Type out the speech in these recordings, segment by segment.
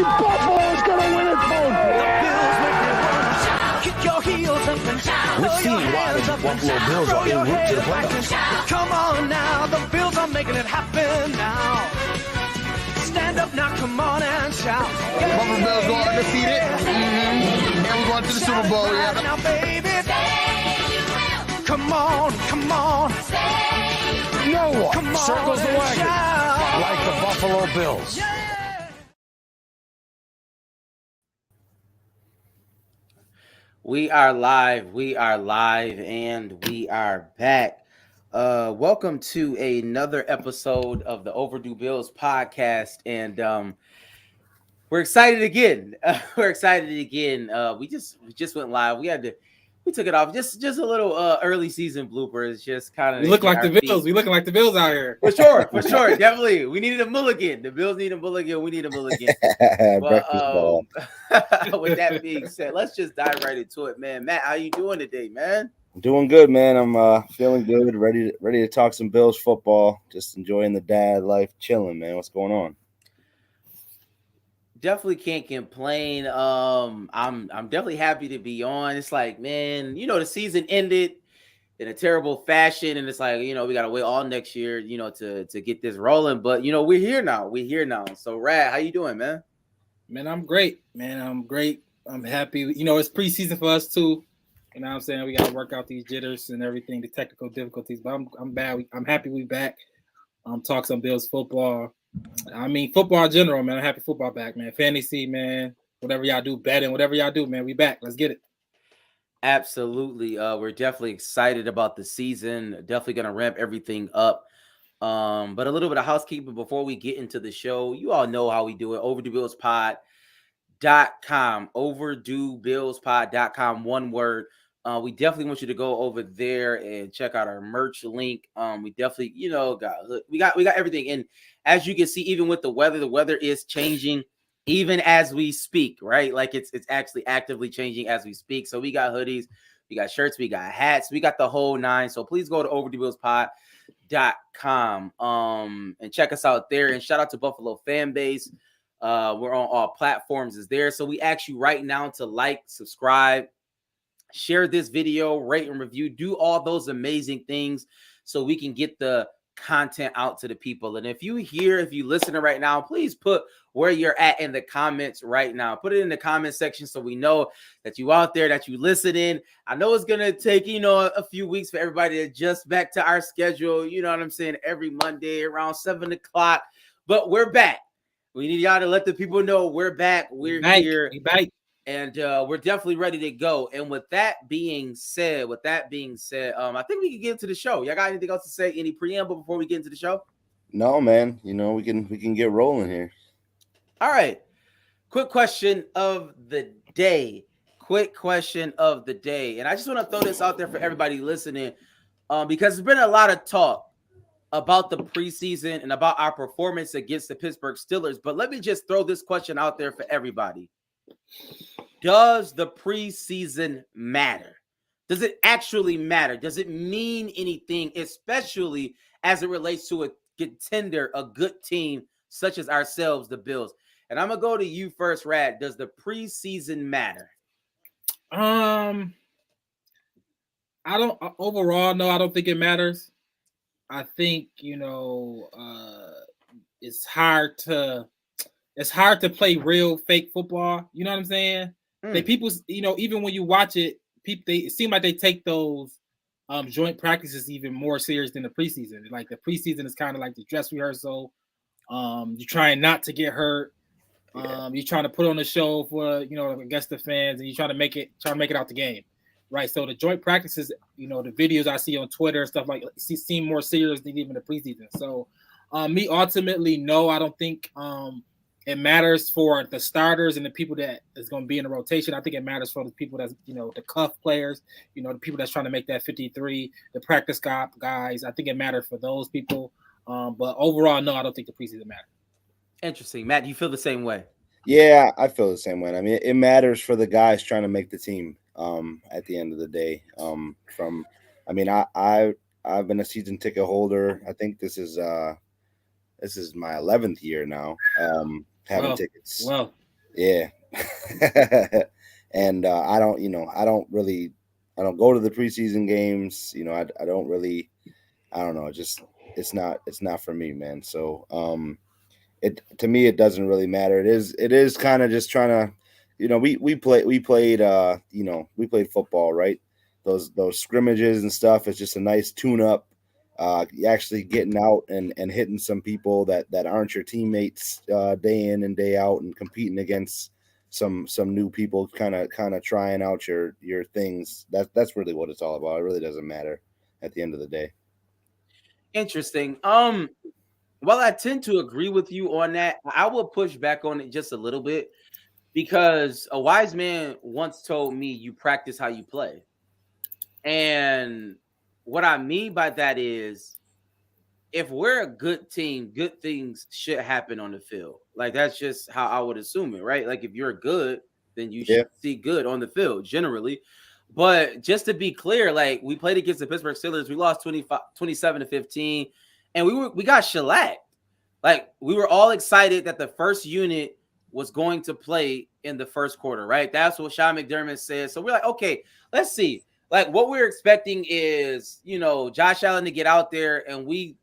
believe Buffalo's going to win it both. Kick your heels up and shout. We've seen why the Buffalo Bills are en route to the playoffs. Come on now, the Bills are making it happen now. Stand up now, come on and shout. Buffalo Bills go undefeated. And we're going to the Super Bowl. Yeah. Now, baby, come on, come on. No one Come on circles the and wagon shout. like the Buffalo Bills. We are live, and we are back. Welcome to another episode of the Overdue Bills podcast, and we're excited again. We just went live. We took it off. Just a little early season bloopers. Just kind of. We look like the Bills. We looking like the Bills out here. For sure, definitely. We needed a mulligan. The Bills need a mulligan. We need a mulligan. But, with that being said, let's just dive right into it, man. Matt, how you doing today, man? I'm doing good, man. I'm feeling good. Ready to talk some Bills football. Just enjoying the dad life, chilling, man. What's going on? Definitely can't complain. I'm definitely happy to be on. It's like, man, the season ended in a terrible fashion, and it's like, we gotta wait all next year, to get this rolling. But we're here now. So, Rad, how you doing, man? Man, I'm great. I'm happy. It's preseason for us too. You know what I'm saying? We gotta work out these jitters and everything, the technical difficulties. But I'm happy we back. Talk some Bills football. I mean, football in general, man. I'm happy football back, man. Fantasy, man. Whatever y'all do, betting, whatever y'all do, man. We back. Let's get it. Absolutely. We're definitely excited about the season. Definitely gonna ramp everything up. But a little bit of housekeeping before we get into the show. You all know how we do it. OverdueBillsPod.com. OverdueBillsPod.com. One word. We definitely want you to go over there and check out our merch link. We definitely, we got everything. And as you can see, even with the weather is changing even as we speak, right? Like it's actually actively changing as we speak. So we got hoodies, we got shirts, we got hats, we got the whole nine. So please go to OverdueBillsPod.com and check us out there. And shout out to Buffalo fan base. We're on all platforms is there. So we ask you right now to like, subscribe, share this video, rate and review, do all those amazing things so we can get the content out to the people. And if you listening right now, please put where you're at in the comments right now. Put it in the comment section so we know that you out there, that you listening. I know it's going to take, a few weeks for everybody to adjust back to our schedule. You know what I'm saying? Every Monday around 7 o'clock, but we're back. We need y'all to let the people know we're back. We're here. We back. And we're definitely ready to go. And with that being said, I think we can get into the show. Y'all got anything else to say? Any preamble before we get into the show? No, man. We can get rolling here. All right. Quick question of the day. And I just want to throw this out there for everybody listening, because there's been a lot of talk about the preseason and about our performance against the Pittsburgh Steelers. But let me just throw this question out there for everybody. Does the preseason matter? Does it actually matter? Does it mean anything, especially as it relates to a contender, a good team such as ourselves, the Bills? And I'm gonna go to you first, Rad. Does the preseason matter? I don't overall. No, I don't think it matters. I think it's hard to play real fake football. You know what I'm saying? People, even when you watch it, it seem like they take those joint practices even more serious than the preseason. Like the preseason is kind of like the dress rehearsal. You're trying not to get hurt. You're trying to put on a show for against the fans, and you're trying to make it out the game, right? So the joint practices, the videos I see on Twitter and stuff like seem more serious than even the preseason. So, me ultimately, no, I don't think it matters for the starters and the people that is going to be in the rotation. I think it matters for the people that's, the cuff players, the people that's trying to make that 53, the practice guys. I think it matters for those people. But overall, no, I don't think the preseason matters. Interesting. Matt, you feel the same way? Yeah, I feel the same way. I mean, it matters for the guys trying to make the team at the end of the day. I've been a season ticket holder. I think this is my 11th year now having tickets. Well, Yeah. And I don't go to the preseason games. I don't really, I don't know. It's not for me, man. So, to me, it doesn't really matter. It is kind of just trying to, we played football, right? Those scrimmages and stuff is just a nice tune up. Actually getting out and hitting some people that aren't your teammates day in and day out, and competing against some new people, kind of trying out your things. That's really what it's all about. It really doesn't matter at the end of the day. Interesting. While I tend to agree with you on that, I will push back on it just a little bit, because a wise man once told me, you practice how you play. And what I mean by that is, if we're a good team, good things should happen on the field. Like, that's just how I would assume it, right? Like, if you're good, then you should see good on the field generally. But just to be clear, like, we played against the Pittsburgh Steelers, we lost 27-15, and we got shellacked. Like, we were all excited that the first unit was going to play in the first quarter, right? That's what Sean McDermott said. So we're like, okay, let's see. Like, what we're expecting is, Josh Allen to get out there and we,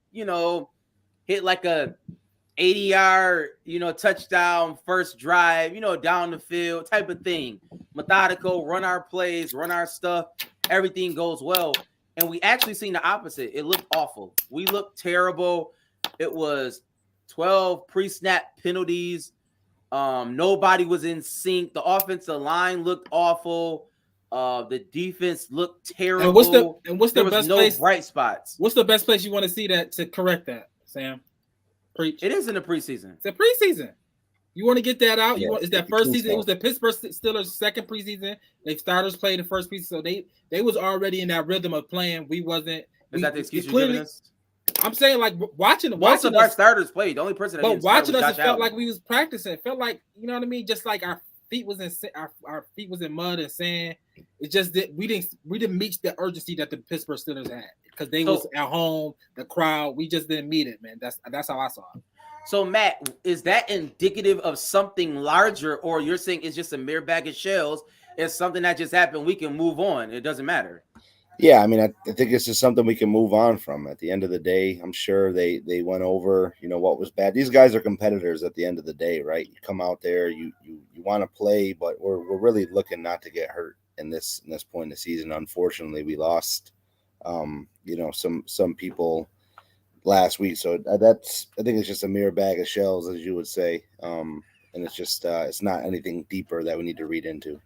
hit like a 80-yard, touchdown first drive, down the field type of thing. Methodical, run our plays, run our stuff. Everything goes well. And we actually seen the opposite. It looked awful. We looked terrible. It was 12 pre-snap penalties. Nobody was in sync. The offensive line looked awful. The defense looked terrible. And what's the best place? Bright spots. What's the best place you want to see that to correct that, Sam? Preach. It is in the preseason. It's a preseason. You want to get that out? Yeah, Is that first season? It was the Pittsburgh Steelers' second preseason. They starters played the first preseason, so they was already in that rhythm of playing. We wasn't. Is that the excuse you're giving us? I'm saying, like, watching Most of us, our starters played. The only person that but didn't start watching was us, Josh it felt Allen. like we was practicing. It felt like, you know what I mean, just like our feet was in mud and sand. It just that we didn't meet the urgency that the Pittsburgh Steelers had, because they was at home, the crowd. We just didn't meet it, man. That's how I saw it. So, Matt, is that indicative of something larger, or you're saying it's just a mere bag of shells? It's something that just happened. We can move on. It doesn't matter. Yeah, I mean, I think it's just something we can move on from. At the end of the day, I'm sure they went over, what was bad. These guys are competitors at the end of the day, right? You come out there, you want to play, but we're really looking not to get hurt in this point in the season. Unfortunately, we lost, some people last week. So I think it's just a mere bag of shells, as you would say. And it's just it's not anything deeper that we need to read into.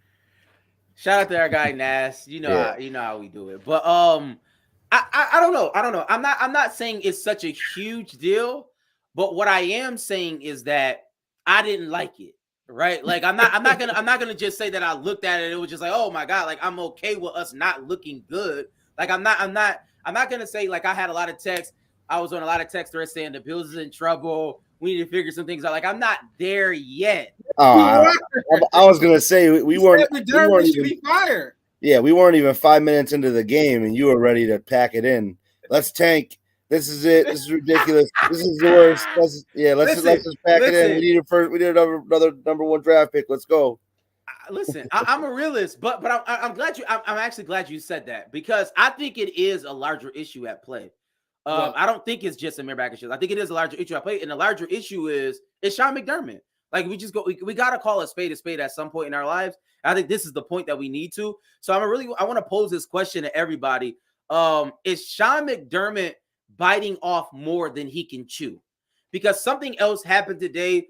Shout out to our guy Nas. How we do it. But I don't know. I'm not saying it's such a huge deal, but what I am saying is that I didn't like it. Right? Like, I'm not gonna just say that I looked at it. It was just like, oh my God, like, I'm okay with us not looking good. Like, I'm not gonna say, like, I had a lot of texts. I was on a lot of text threads saying the Bills is in trouble. We need to figure some things out. Like, I'm not there yet. I was gonna say we weren't even be fired. Yeah, we weren't even 5 minutes into the game, and you were ready to pack it in. Let's tank. This is it. This is ridiculous. This is the worst. Let's just pack it in. We need another number one draft pick. Let's go. Listen, I'm a realist, but I'm glad I'm actually glad you said that, because I think it is a larger issue at play. I don't think it's just a mere bag of shit. I think it is a larger issue at play, and the larger issue is Sean McDermott. Like, we got to call a spade at some point in our lives. I think this is the point that we need to. So I want to pose this question to everybody. Is Sean McDermott biting off more than he can chew? Because something else happened today.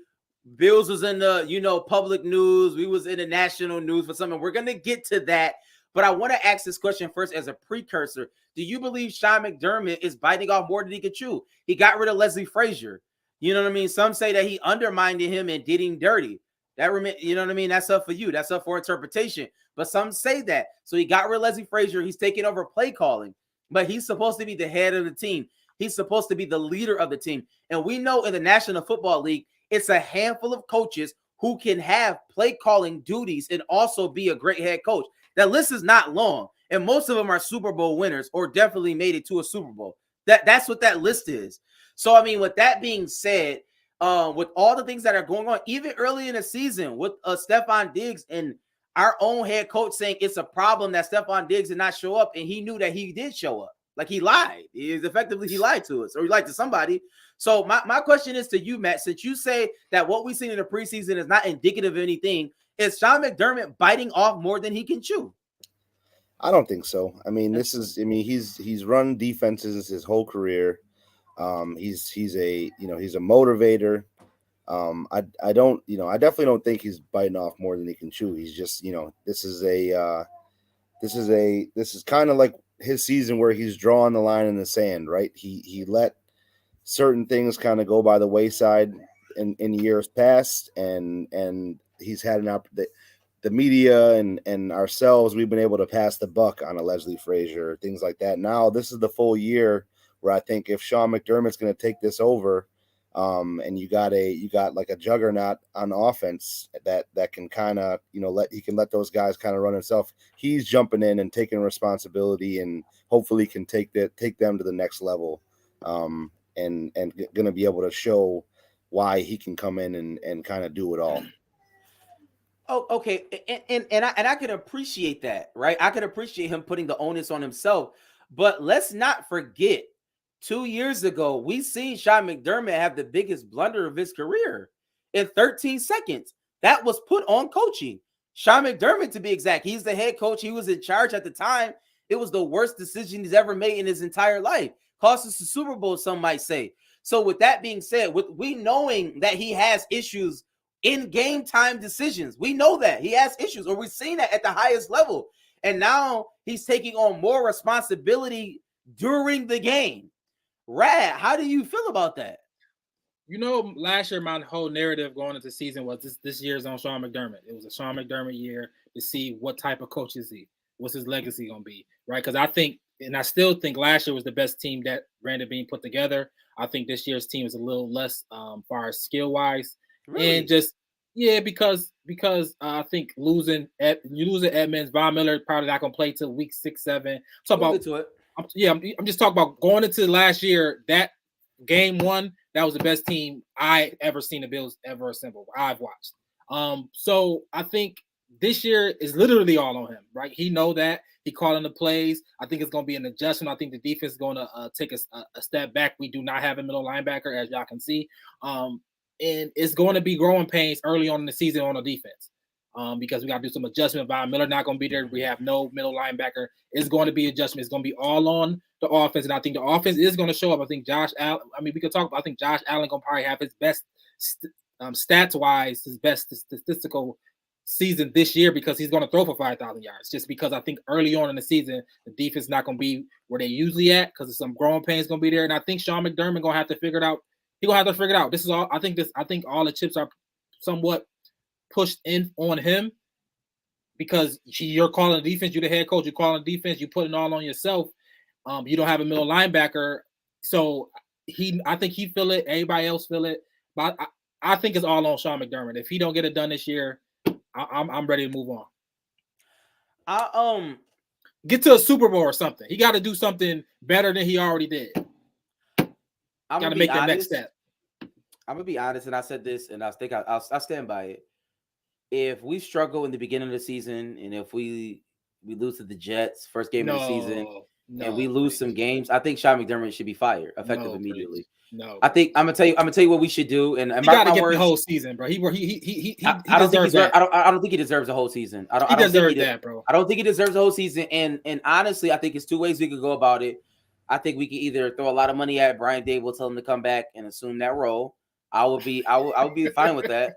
Bills was in the, public news. We was in the national news for something. We're going to get to that. But I want to ask this question first as a precursor. Do you believe Sean McDermott is biting off more than he can chew? He got rid of Leslie Frazier. You know what I mean? Some say that he undermined him and did him dirty. You know what I mean? That's up for you. That's up for interpretation. But some say that. So he got rid of Leslie Frazier. He's taking over play calling. But he's supposed to be the head of the team. He's supposed to be the leader of the team. And we know in the National Football League, it's a handful of coaches who can have play calling duties and also be a great head coach. That list is not long. And most of them are Super Bowl winners or definitely made it to a Super Bowl. That's what that list is. So, I mean, with that being said, with all the things that are going on, even early in the season with Stephon Diggs and our own head coach saying it's a problem that Stephon Diggs did not show up, and he knew that he did show up. Like he lied. He lied to us, or he lied to somebody. So my question is to you, Matt, since you say that what we've seen in the preseason is not indicative of anything, is Sean McDermott biting off more than he can chew? I don't think so. I mean, he's run defenses his whole career. He's a motivator. I definitely don't think he's biting off more than he can chew. He's just, this is kind of like his season where he's drawing the line in the sand, right? He let certain things kind of go by the wayside in years past, and he's had an opportunity. The media and ourselves, we've been able to pass the buck on a Leslie Frazier, things like that. Now this is the full year where I think if Sean McDermott's going to take this over, and you got like a juggernaut on offense that can kind of let those guys kind of run himself. He's jumping in and taking responsibility, and hopefully can take them to the next level, and going to be able to show why he can come in and kind of do it all. Oh, okay, and I can appreciate that, right? I can appreciate him putting the onus on himself, but let's not forget, 2 years ago, we seen Sean McDermott have the biggest blunder of his career in 13 seconds. That was put on coaching. Sean McDermott, to be exact, he's the head coach. He was in charge at the time. It was the worst decision he's ever made in his entire life. Cost us the Super Bowl, some might say. So with that being said, with we knowing that he has issues in game time decisions, we know that he has issues, or we've seen that at the highest level. And now he's taking on more responsibility during the game. Rad, how do you feel about that? Last year, my whole narrative going into the season was this year's on Sean McDermott. It was a Sean McDermott year to see what type of coach is he. What's his legacy going to be, right? Because I still think last year was the best team that Brandon Beane put together. I think this year's team is a little less far as skill-wise. Really? And just, because I think losing Edmonds, Von Miller probably not going to play till week 6, 7. I'm just talking about going into last year, that game 1, that was the best team I ever seen the Bills ever assemble. I've watched. So I think this year is literally all on him, right? He know that. He calling the plays. I think it's going to be an adjustment. I think the defense is going to take a step back. We do not have a middle linebacker, as y'all can see. And it's going to be growing pains early on in the season on the defense. Because we got to do some adjustment. Von Miller not going to be there. We have no middle linebacker. It's going to be adjustment. It's going to be all on the offense, and I think the offense is going to show up. I think Josh Allen. I mean, we could talk about. I think Josh Allen going to probably have his best stats wise, his best statistical season this year because he's going to throw for 5,000 yards. Just because I think early on in the season the defense is not going to be where they usually at because some growing pains going to be there, and I think Sean McDermott going to have to figure it out. He's going to have to figure it out. This is all. I think all the chips are somewhat pushed in on him because you're calling the defense, you're the head coach, you're calling the defense, you put it all on yourself. You don't have a middle linebacker, so I think he feel it, everybody else feel it, but I think it's all on Sean McDermott. If he don't get it done this year, I'm ready to move on. Get to a Super Bowl or something. He got to do something better than he already did. Got to make the next step. I'm gonna be honest, and I said this, and I think I'll stand by it. If we struggle in the beginning of the season, and if we lose to the Jets first game of the season, and we lose some games, I think Sean McDermott should be fired effective immediately. No, I think I'm gonna tell you what we should do, and he got to get the whole season, bro. I don't think he deserves the whole season. I don't deserve that, bro. I don't think he deserves the whole season, and honestly, I think it's 2 ways we could go about it. I think we could either throw a lot of money at Brian Dable, tell him to come back and assume that role. I would be fine with that.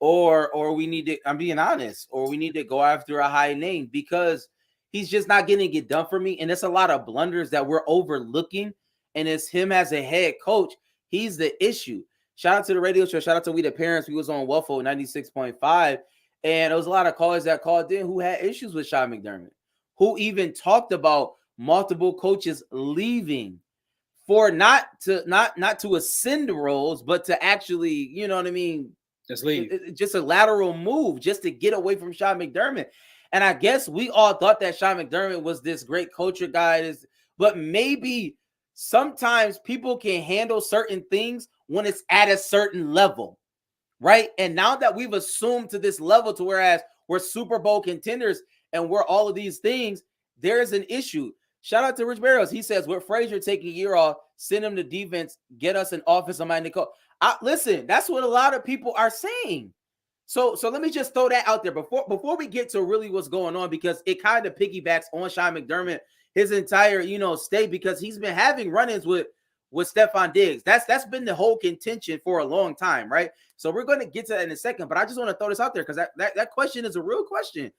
Or we need to, I'm being honest, or we need to go after a high name because he's just not getting it done for me. And it's a lot of blunders that we're overlooking. And it's him as a head coach. He's the issue. Shout out to the radio show. Shout out to We the Parents. We was on Waffle 96.5. And there was a lot of callers that called in who had issues with Sean McDermott, who even talked about multiple coaches leaving for not to ascend roles, but to actually, you know what I mean? Just leave. Just a lateral move just to get away from Sean McDermott. And I guess we all thought that Sean McDermott was this great coacher guy, but maybe sometimes people can handle certain things when it's at a certain level, right? And now that we've assumed to this level to whereas we're Super Bowl contenders and we're all of these things, there is an issue. Shout out to Rich Barrows. He says, with Frazier taking a year off, send him to defense, get us an offensive-minded coach. Listen, that's what a lot of people are saying. So let me just throw that out there before we get to really what's going on, because it kind of piggybacks on Sean McDermott, his entire, stay, because he's been having run-ins with Stephon Diggs. That's been the whole contention for a long time, right? So we're going to get to that in a second, but I just want to throw this out there because that question is a real question.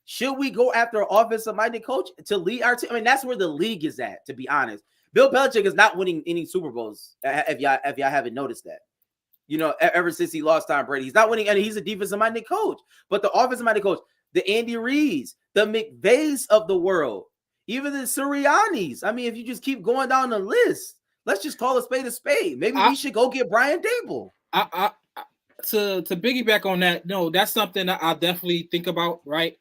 Should we go after an offensive-minded coach to lead our team? I mean, that's where the league is at, to be honest. Bill Belichick is not winning any Super Bowls, if y'all haven't noticed that. Ever since he lost Tom Brady, he's not winning, and he's a defensive-minded coach. But the offensive-minded coach, the Andy Reeds, the McVays of the world, even the Siriannis. I mean, if you just keep going down the list, let's just call a spade a spade. Maybe we should go get Brian Dable. To piggyback on that, no, that's something that I definitely think about, right?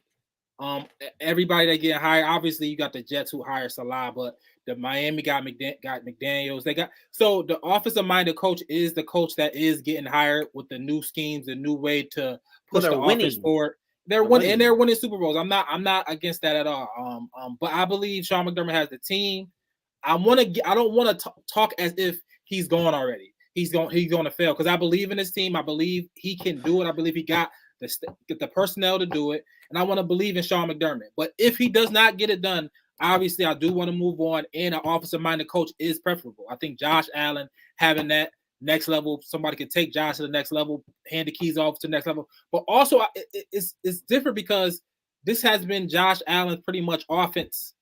Everybody that get hired, obviously you got the Jets who hire Salah, but the Miami got McDaniels. So the offensive-minded coach is the coach that is getting hired with the new schemes, the new way to push the offense forward. They're winning, and they're winning Super Bowls. I'm not against that at all. But I believe Sean McDermott has the team. I don't want to talk as if he's gone already. He's going to fail, because I believe in his team. I believe he can do it. I believe he got the personnel to do it, and I want to believe in Sean McDermott. But if he does not get it done, obviously I do want to move on, and an offensive-minded coach is preferable. I think Josh Allen having that next level, somebody can take Josh to the next level, hand the keys off to the next level. But also it's different because this has been Josh Allen's pretty much offense.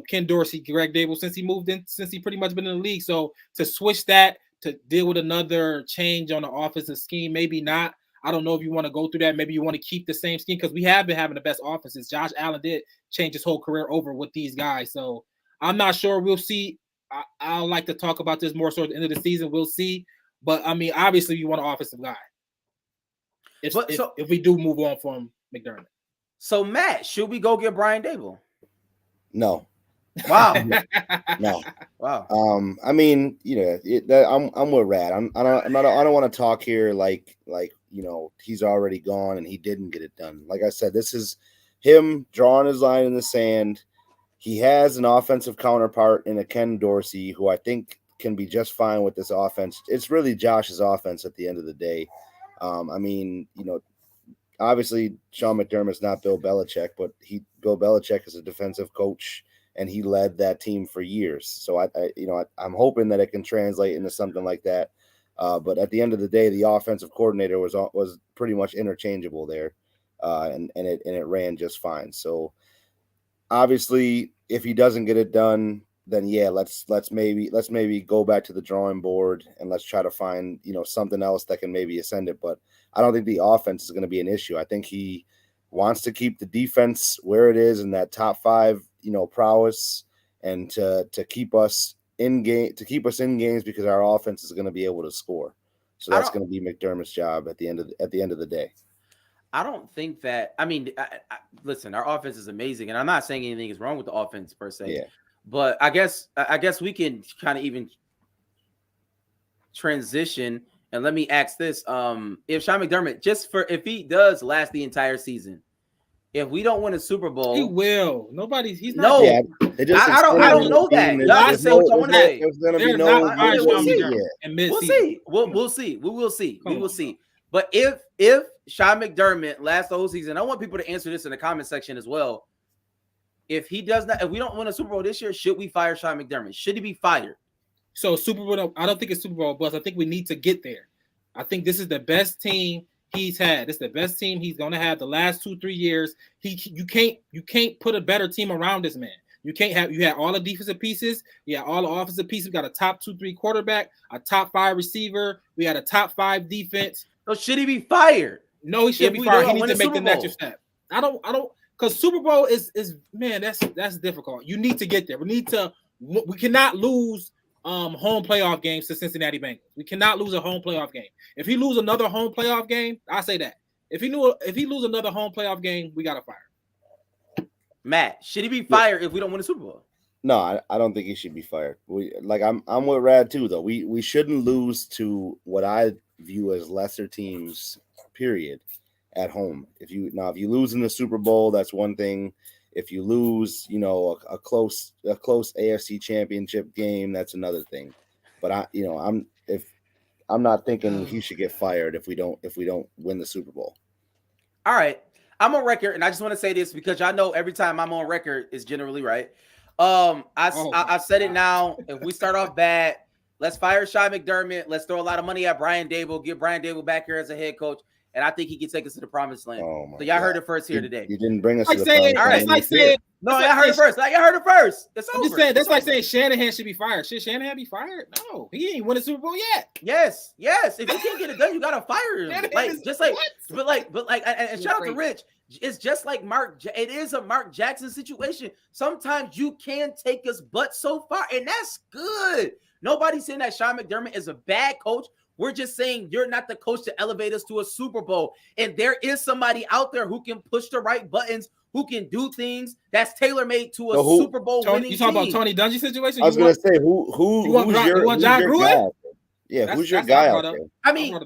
Ken Dorsey, Greg Dable, since he pretty much been in the league. So to switch that, to deal with another change on the offensive scheme, maybe not. I don't know if you want to go through that. Maybe you want to keep the same scheme, because we have been having the best offenses. Josh Allen did change his whole career over with these guys. So I'm not sure. We'll see. I'll like to talk about this more so at the end of the season. We'll see. But, I mean, obviously you want an offensive guy if we do move on from McDermott. So, Matt, should we go get Brian Dable? No. Wow. No. Wow. I mean, I'm with Rad. I don't want to talk here like he's already gone and he didn't get it done. Like I said, this is him drawing his line in the sand. He has an offensive counterpart in a Ken Dorsey, who I think can be just fine with this offense. It's really Josh's offense at the end of the day. I mean, obviously Sean McDermott's not Bill Belichick, but Bill Belichick is a defensive coach, and he led that team for years. So I'm hoping that it can translate into something like that. But at the end of the day, the offensive coordinator was pretty much interchangeable there, and it ran just fine. So obviously, if he doesn't get it done, then yeah, let's maybe go back to the drawing board and let's try to find something else that can maybe ascend it. But I don't think the offense is going to be an issue. I think he wants to keep the defense where it is in that top 5 prowess, and to keep us in games, because our offense is going to be able to score. So that's going to be McDermott's job at the end of the day. I don't think that. I mean, listen, our offense is amazing, and I'm not saying anything is wrong with the offense per se. Yeah. But I guess we can kind of even transition, and let me ask this: if Sean McDermott, if he does last the entire season, if we don't win a Super Bowl, he will. He's not. No, yeah, I don't know that. Y'all can say what you want to say. There's going to be We'll see. We'll see. We will see. We will see. But if Sean McDermott lasts the whole season, I want people to answer this in the comment section as well. If we don't win a Super Bowl this year, should we fire Sean McDermott? Should he be fired? So Super Bowl, I don't think it's Super Bowl bust. I think we need to get there. I think this is the best team he's had. This is the best team he's going to have the last 2-3 years. You can't put a better team around this man. You had all the defensive pieces. You had all the offensive pieces. We got a top 2-3 quarterback, a top 5 receiver. We had a top 5 defense. So should he be fired? No, he shouldn't be fired. He needs to make the next step. I don't because Super Bowl is man, that's difficult. You need to get there. We cannot lose home playoff games to Cincinnati Bengals. We cannot lose a home playoff game. If he lose another home playoff game, I say that. If he lose another home playoff game, we gotta fire him. Matt, should he be fired if we don't win a Super Bowl? No, I don't think he should be fired. I'm with Rad too, though. We shouldn't lose to what I view as lesser teams, period, at home. If you lose in the Super Bowl, that's one thing. If you lose, a close AFC Championship game, that's another thing. But I'm not thinking he should get fired if we don't win the Super Bowl. All right. I'm on record, and I just want to say this because y'all know every time I'm on record is generally right. I said it now. If we start off bad, let's fire Sean McDermott. Let's throw a lot of money at Brian Dable. Get Brian Dable back here as a head coach, and I think he can take us to the promised land. So y'all heard it first here today. You didn't bring us to the promised land. All right, it's like saying no, y'all heard it first. Y'all heard it first. It's over. I'm just saying that's like saying Shanahan should be fired. Should Shanahan be fired? No, he ain't won a Super Bowl yet. Yes. If you can't get it done, you gotta fire him. And shout out to Rich. It's just like it is a Mark Jackson situation. Sometimes you can take us but so far, and that's good. Nobody's saying that Sean McDermott is a bad coach. We're just saying you're not the coach to elevate us to a Super Bowl. And there is somebody out there who can push the right buttons, who can do things that's tailor-made to a Super Bowl winning You talking team. about Tony Dungy situation? I was going to say, who's your guy? Yeah, who's your guy out there? I mean,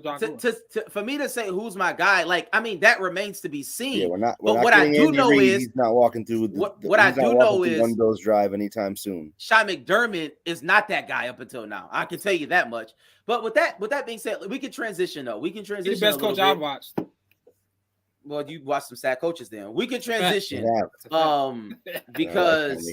for me to say who's my guy, that remains to be seen. Yeah, we're not what I do know is he's not walking through what I do know is one Bills drive anytime soon. Sean McDermott is not that guy up until now. I can tell you that much. But with that being said, we can transition though. We can transition. He's the best coach I've watched. Well, you watched some sad coaches then. We can transition. Because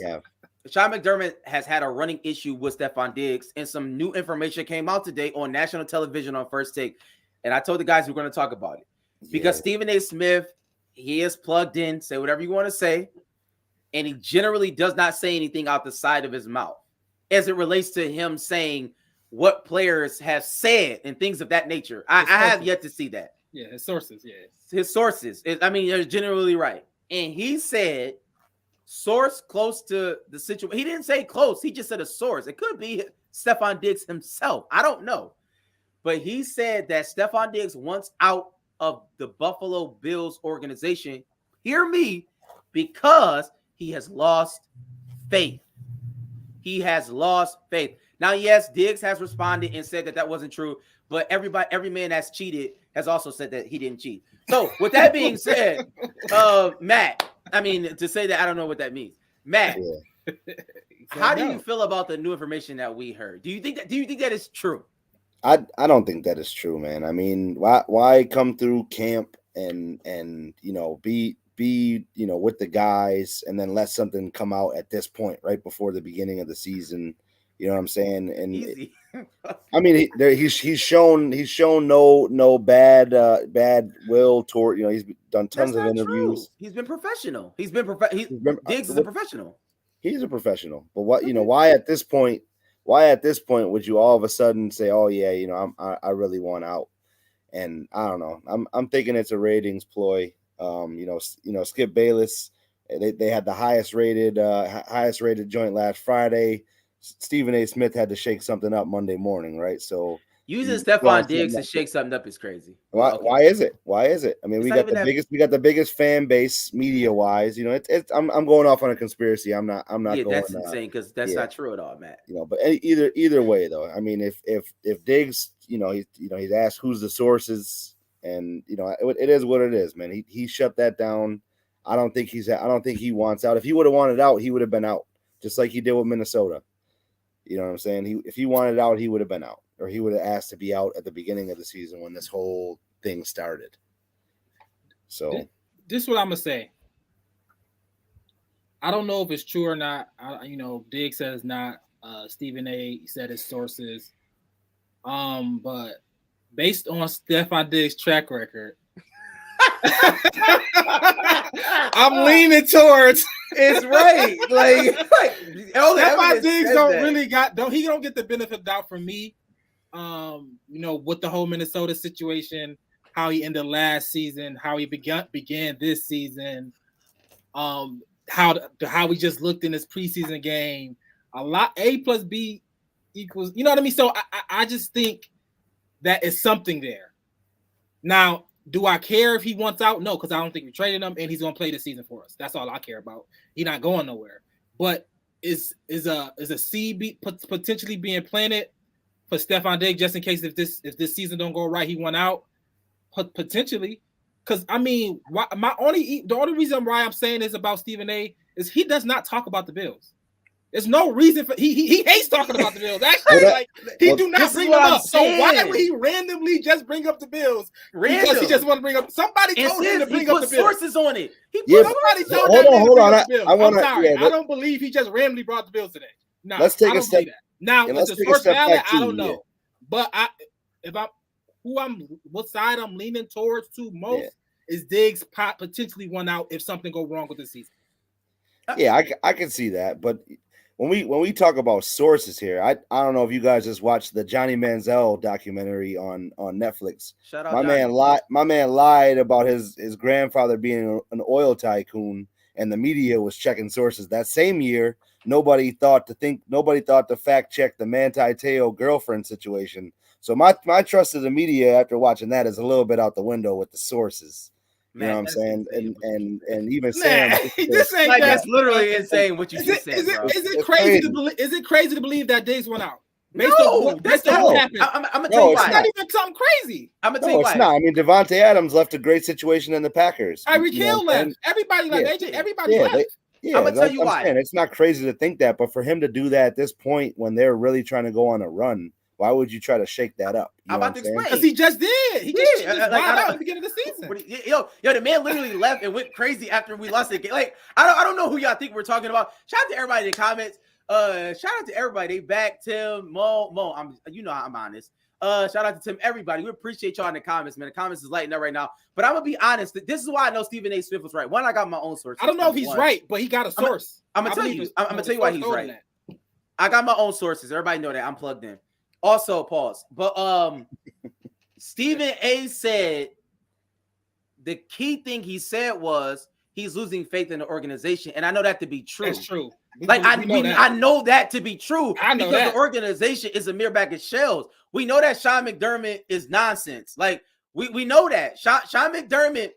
Sean McDermott has had a running issue with Stephon Diggs, and some new information came out today on national television on First Take. And I told the guys we're going to talk about it because Stephen A. Smith, he is plugged in, say whatever you want to say, and he generally does not say anything out the side of his mouth as it relates to him saying what players have said and things of that nature. I have yet to see that. Yeah, his sources. Yeah, his sources. They're generally right. And he said, source close to the situation. He didn't say close. He just said a source. It could be Stephon Diggs himself. I don't know. But he said that Stephon Diggs wants out of the Buffalo Bills organization. Hear me, because he has lost faith. He has lost faith. Now, yes, Diggs has responded and said that wasn't true. But every man that's cheated has also said that he didn't cheat. So with that being said, Matt, to say that, I don't know what that means. Matt, how do you feel about the new information that we heard? Do you think that is true? I don't think that is true, man. I mean, why come through camp and be with the guys and then let something come out at this point right before the beginning of the season? You know what I'm saying? And easy. He's shown no bad will toward, he's done tons of interviews. True. He's been professional. Diggs is a professional. He's a professional. But why at this point would you all of a sudden say, oh yeah, I really want out? And I don't know. I'm thinking it's a ratings ploy. Skip Bayless, they had the highest rated joint last Friday. Stephen A. Smith had to shake something up Monday morning, right? So using Stephon Diggs to shake something up is crazy. Why is it? I mean, we got the biggest fan base media wise. I'm going off on a conspiracy. I'm not. Yeah, going, that's insane because that's not true at all, Matt. But either way though, I mean, if Diggs, he's asked who's the sources, and it is what it is, man. He shut that down. I don't think he wants out. If he would have wanted out, he would have been out, just like he did with Minnesota. You know what I'm saying? If he wanted out, he would have been out, or he would have asked to be out at the beginning of the season when this whole thing started. So this is what I'm gonna say. I don't know if it's true or not. Diggs says not. Stephen A. said his sources. But based on Stephon Diggs' track record, I'm leaning towards it's right. Stephon Diggs don't get the benefit of doubt from me. With the whole Minnesota situation, how he ended last season, how he began this season, how we just looked in this preseason game. A lot A plus B equals, you know what I mean? So I just think that is something there. Now, do I care if he wants out? No, because I don't think we traded him, and he's going to play this season for us. That's all I care about. He's not going nowhere. But is a seed potentially being planted for Stephon Diggs just in case if this season don't go right, he went out potentially. Because I mean, the only reason why I'm saying this about Stephen A. is he does not talk about the Bills. There's no reason for he hates talking about the Bills. Actually, he do not bring them up. So why would he randomly just bring up the Bills? Because he just want to bring up. Somebody told him to bring up the Bills. Sources on it. Somebody told him to bring up the Bills. I'm sorry, I don't believe he just randomly brought the Bills today. No, let's take a step. Now, if the source valid, I don't know. But what side I'm leaning towards to most is Diggs potentially one out if something go wrong with the season. Yeah, I can see that, but when we talk about sources here, I don't know if you guys just watched the Johnny Manziel documentary on Netflix. Shout out my man lied about his grandfather being an oil tycoon, and the media was checking sources that same year. Nobody thought to fact check the Manti Te'o girlfriend situation. So my trust of the media after watching that is a little bit out the window with the sources. You know what I'm saying? And even Sam, this ain't like that's literally insane what you just said. Is it crazy to believe? Is it crazy to believe that Diggs went out? That's what happened. I'm gonna tell you why. It's not even something crazy. I'm gonna tell you why. It's not. I mean, Devontae Adams left a great situation in the Packers. Tyreek Hill left. Everybody left. Everybody left. I'm gonna tell you why. It's not crazy to think that, but for him to do that at this point when they're really trying to go on a run, why would you try to shake that up? I'm about to explain. Because he just did. He just out at the beginning of the season. Yo, the man literally left and went crazy after we lost the game. Like, I don't know who y'all think we're talking about. Shout out to everybody in the comments. Shout out to everybody. They back Tim, Mo. I'm honest. Shout out to Tim, everybody. We appreciate y'all in the comments, man. The comments is lighting up right now. But I'm gonna be honest. This is why I know Stephen A. Smith was right. One, I got my own source. I don't know if he's right, but he got a source. I'm gonna tell you why he's right. I got my own sources. Everybody know that I'm plugged in. Also, pause. But Stephen A. said the key thing he said was he's losing faith in the organization, and I know that to be true. That's true. I know that to be true because the organization is a mere bag of shells. We know that Sean McDermott is nonsense. Like we know that Sean McDermott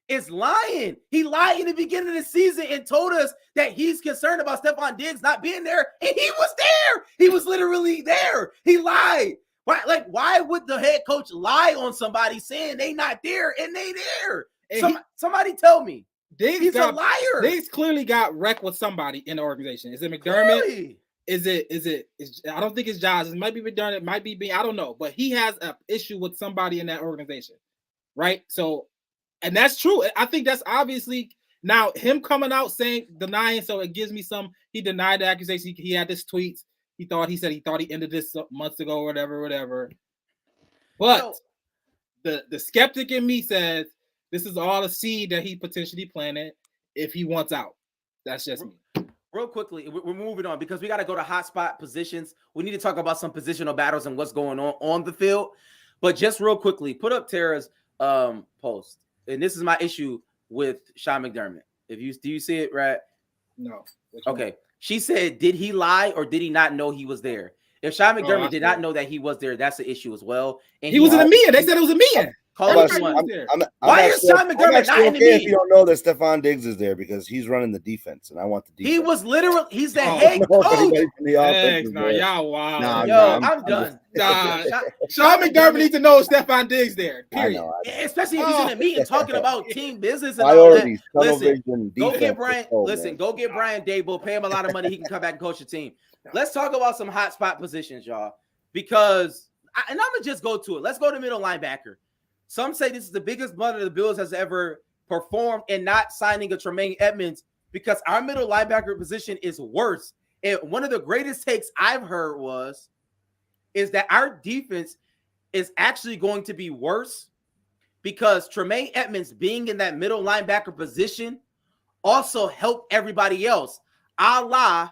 is lying. He lied in the beginning of the season and told us that he's concerned about Stephon Diggs not being there, and he was there. He was literally there. He lied. Why would the head coach lie on somebody saying they not there and they there? Somebody tell me. He's a liar. Diggs clearly got wrecked with somebody in the organization. Is it McDermott? Clearly. I don't think it's Giles. It might be McDermott. It might be me. I don't know. But he has an issue with somebody in that organization, right? So, and that's true. I think that's obviously now him coming out denying. So it gives me some. He denied the accusation. He had this tweet. He thought he ended this months ago, whatever. But the skeptic in me says this is all a seed that he potentially planted if he wants out. That's just me. Real quickly, we're moving on because we got to go to hotspot positions. We need to talk about some positional battles and what's going on the field. But just real quickly, put up Tara's post. And this is my issue with Sean McDermott. Do you see it, right? No. Okay. She said, did he lie or did he not know he was there? If Sean McDermott did not know that he was there, that's the issue as well. And he was in a meeting. They said it was a meeting. Why is Sean McDermott not in the meeting? If you don't know that Stephon Diggs is there because he's running the defense, and I want the defense. He's the head coach. Y'all wow. I'm done. Sean McDermott needs to know Stephon Diggs there. Period. Especially if he's in a meeting talking about team business and priorities. All that. Listen, go get Brian. Go get Brian Dable. Pay him a lot of money. He can come back and coach the team. Let's talk about some hot spot positions, y'all. Because I'm gonna just go to it. Let's go to middle linebacker. Some say this is the biggest blunder the Bills has ever performed in not signing a Tremaine Edmonds because our middle linebacker position is worse. And one of the greatest takes I've heard is that our defense is actually going to be worse because Tremaine Edmonds being in that middle linebacker position also helped everybody else, a la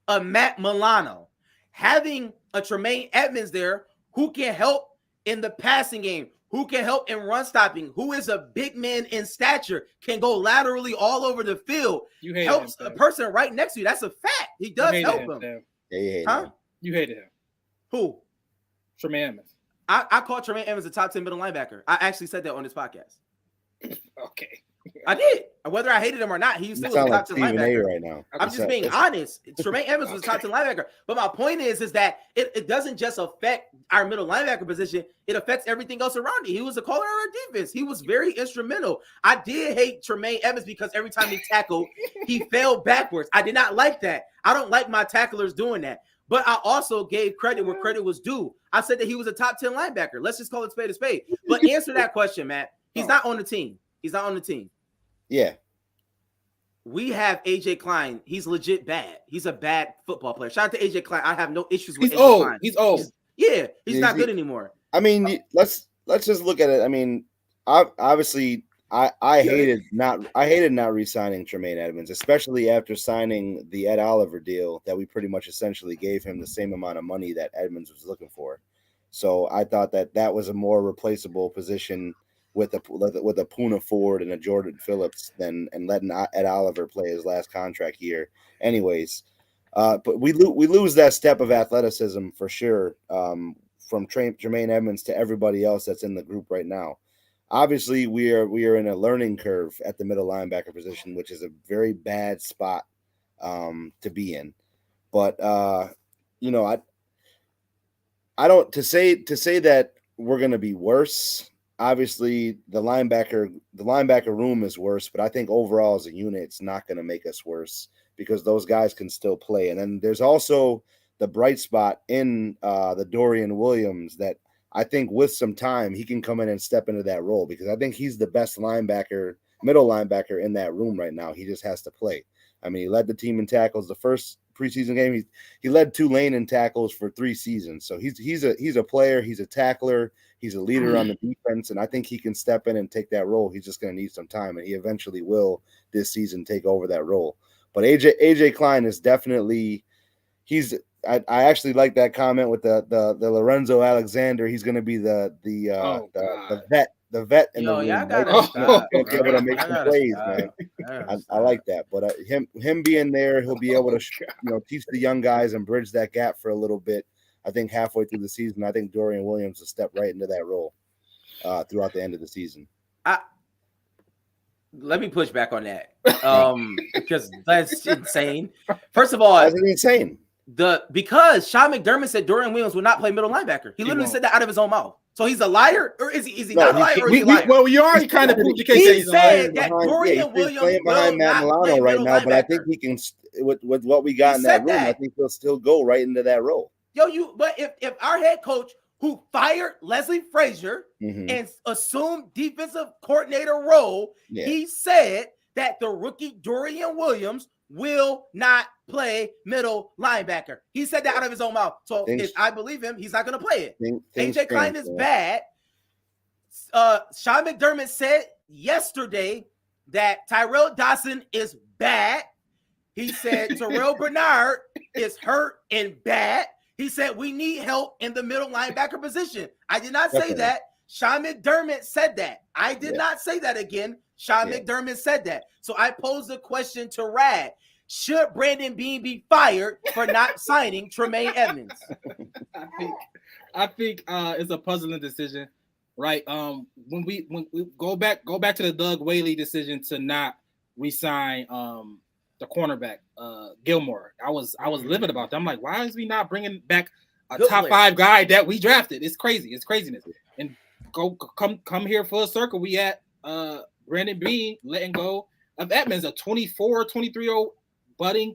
a Matt Milano. Having a Tremaine Edmonds there who can help in the passing game, who can help in run stopping, who is a big man in stature, can go laterally all over the field, helps a person right next to you. That's a fact. He does help him. You hated him. Who? Tremaine Edmonds. I call Tremaine Edmonds a top 10 middle linebacker. I actually said that on this podcast. Okay. I did. Whether I hated him or not, he still was a sound like top 10 Stephen A. linebacker. right now. I'm just being honest. Tremaine Evans was a top 10 linebacker. But my point is that it doesn't just affect our middle linebacker position. It affects everything else around it. He was a caller of our defense. He was very instrumental. I did hate Tremaine Evans because every time he tackled, he fell backwards. I did not like that. I don't like my tacklers doing that. But I also gave credit where credit was due. I said that he was a top 10 linebacker. Let's just call it spade a spade. But answer that question, Matt. He's not on the team. He's not on the team. Yeah. We have AJ Klein. He's legit bad. He's a bad football player. Shout out to AJ Klein. I have no issues with AJ Klein. He's old. He's not good anymore. I mean, let's just look at it. I mean, obviously, I hated not re-signing Tremaine Edmonds, especially after signing the Ed Oliver deal that we pretty much essentially gave him the same amount of money that Edmonds was looking for. So I thought that was a more replaceable position with a Puna Ford and a Jordan Phillips and letting Ed Oliver play his last contract year. Anyways, but we lose that step of athleticism for sure from Tremaine Edmonds to everybody else that's in the group right now. Obviously, we are in a learning curve at the middle linebacker position, which is a very bad spot to be in. But I don't to say that we're going to be worse. Obviously, the linebacker room is worse, but I think overall as a unit, it's not going to make us worse because those guys can still play. And then there's also the bright spot in the Dorian Williams that I think with some time he can come in and step into that role because I think he's the best middle linebacker in that room right now. He just has to play. I mean, he led the team in tackles the first preseason game. He led Tulane in tackles for 3 seasons. So he's a player. He's a tackler. He's a leader on the defense, and I think he can step in and take that role. He's just going to need some time, and he eventually will this season take over that role. But AJ Klein is definitely I actually like that comment with the Lorenzo Alexander. He's going to be the vet in the room. Y'all gotta be able to make some plays, man. I like that. But him being there, he'll be able to teach the young guys and bridge that gap for a little bit. I think halfway through the season, I think Dorian Williams will step right into that role throughout the end of the season. Let me push back on that because that's insane. First of all, that's insane. Because Sean McDermott said Dorian Williams would not play middle linebacker. He literally said that out of his own mouth. So he's a liar, or is he not a liar? Or is he a liar? Well, you already kind of proved the case. He said that Dorian Williams playing behind Matt Milano right now, but I think he can with what we got in that room. I think he'll still go right into that role. But if our head coach who fired Leslie Frazier and assumed defensive coordinator role, he said that the rookie Dorian Williams will not play middle linebacker. He said that out of his own mouth. So if I believe him, he's not going to play it. AJ Klein is bad. Sean McDermott said yesterday that Tyrell Dawson is bad. He said Terrell Bernard is hurt and bad. He said we need help in the middle linebacker position. I did not say that. Sean McDermott said that. I did not say that again. Sean McDermott said that. So I posed a question to Rad. Should Brandon Beane be fired for not signing Tremaine Edmonds? I think it's a puzzling decision, right? When we go back to the Doug Whaley decision to not re-sign the cornerback Gilmore. I was livid about that. I'm like, why is we not bringing back a top 5 guy that we drafted? It's crazy. It's craziness. And come here full circle. We had Brandon Beane letting go of Edmonds, a 24, 23-year-old budding